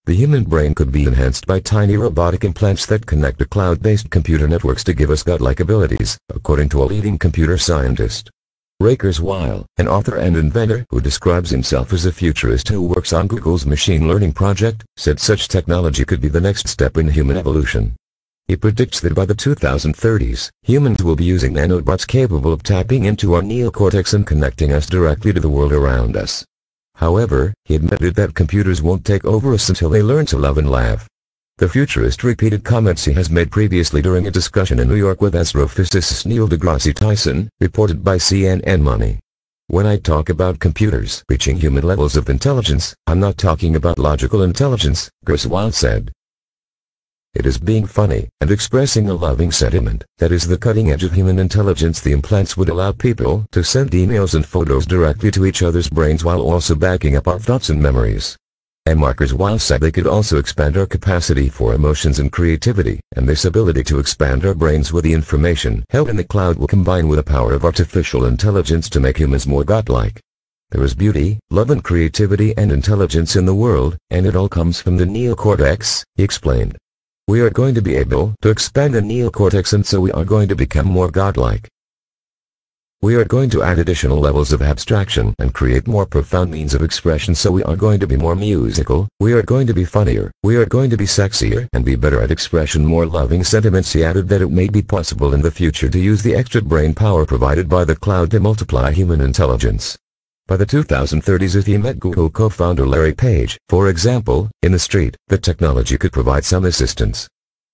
The human brain could be enhanced by tiny robotic implants that connect to cloud-based computer networks to give us godlike abilities, according to a leading computer scientist. Kurzweil, an author and inventor who describes himself as a futurist who works on Google's machine learning project, said such technology could be the next step in human evolution. He predicts that by the 2030s, humans will be using nanobots capable of tapping into our neocortex and connecting us directly to the world around us. However, he admitted that computers won't take over us until they learn to love and laugh. The futurist repeated comments he has made previously during a discussion in New York with astrophysicist Neil deGrasse Tyson, reported by CNN Money. When I talk about computers reaching human levels of intelligence, I'm not talking about logical intelligence, Kurzweil said. It is being funny and expressing a loving sentiment that is the cutting edge of human intelligence. The implants would allow people to send emails and photos directly to each other's brains while also backing up our thoughts and memories. Kurzweil said they could also expand our capacity for emotions and creativity, and this ability to expand our brains with the information held in the cloud will combine with the power of artificial intelligence to make humans more godlike. There is beauty, love and creativity and intelligence in the world, and it all comes from the neocortex, he explained. We are going to be able to expand the neocortex, and so we are going to become more godlike. We are going to add additional levels of abstraction and create more profound means of expression, so we are going to be more musical, we are going to be funnier, we are going to be sexier and be better at expression, more loving sentiments. He added that it may be possible in the future to use the extra brain power provided by the cloud to multiply human intelligence. By the 2030s, if he met Google co-founder Larry Page, for example, in the street, the technology could provide some assistance.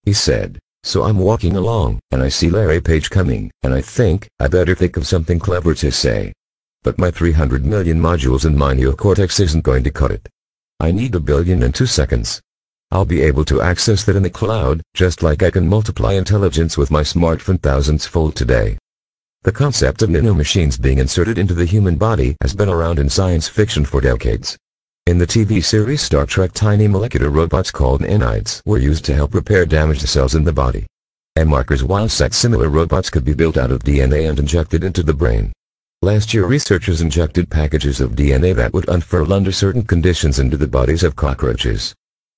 He said, "So I'm walking along, and I see Larry Page coming, and I think, I better think of something clever to say. But my 300 million modules in my neocortex isn't going to cut it. I need 1 billion in 2 seconds. I'll be able to access that in the cloud, just like I can multiply intelligence with my smartphone thousandfold today." The concept of nanomachines being inserted into the human body has been around in science fiction for decades. In the TV series Star Trek, tiny molecular robots called nanites were used to help repair damaged cells in the body. Kurzweil said similar robots could be built out of DNA and injected into the brain. Last year, researchers injected packages of DNA that would unfurl under certain conditions into the bodies of cockroaches.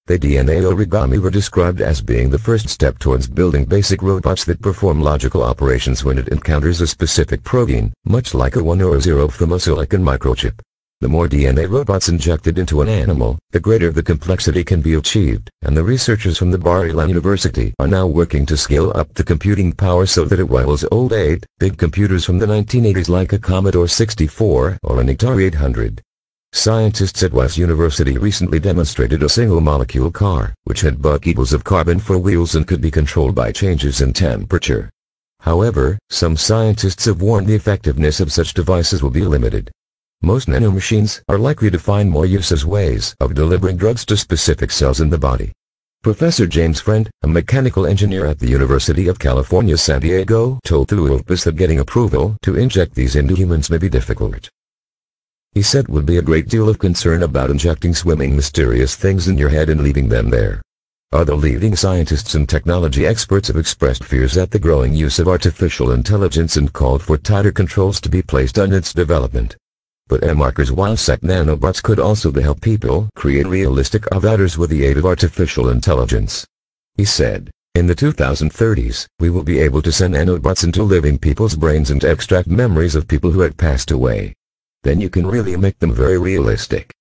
The DNA origami were described as being the first step towards building basic robots that perform logical operations when it encounters a specific protein, much like a 1 or a 0 from a silicon microchip. The more DNA robots injected into an animal, the greater the complexity can be achieved, and the researchers from the Bar-Ilan University are now working to scale up the computing power so that it rivals old 8-bit computers from the 1980s like a Commodore 64 or an Atari 800. Scientists at West University recently demonstrated a single-molecule car, which had buckets of carbon for wheels and could be controlled by changes in temperature. However, some scientists have warned the effectiveness of such devices will be limited. Most nanomachines are likely to find more use as ways of delivering drugs to specific cells in the body. Professor James Friend, a mechanical engineer at the University of California, San Diego, told Opus that getting approval to inject these into humans may be difficult. He said would be a great deal of concern about injecting swimming mysterious things in your head and leaving them there. Other leading scientists and technology experts have expressed fears at the growing use of artificial intelligence and called for tighter controls to be placed on its development. But Kurzweil said nanobots could also help people create realistic avatars with the aid of artificial intelligence. He said, "In the 2030s, we will be able to send nanobots into living people's brains and extract memories of people who had passed away. Then you can really make them very realistic.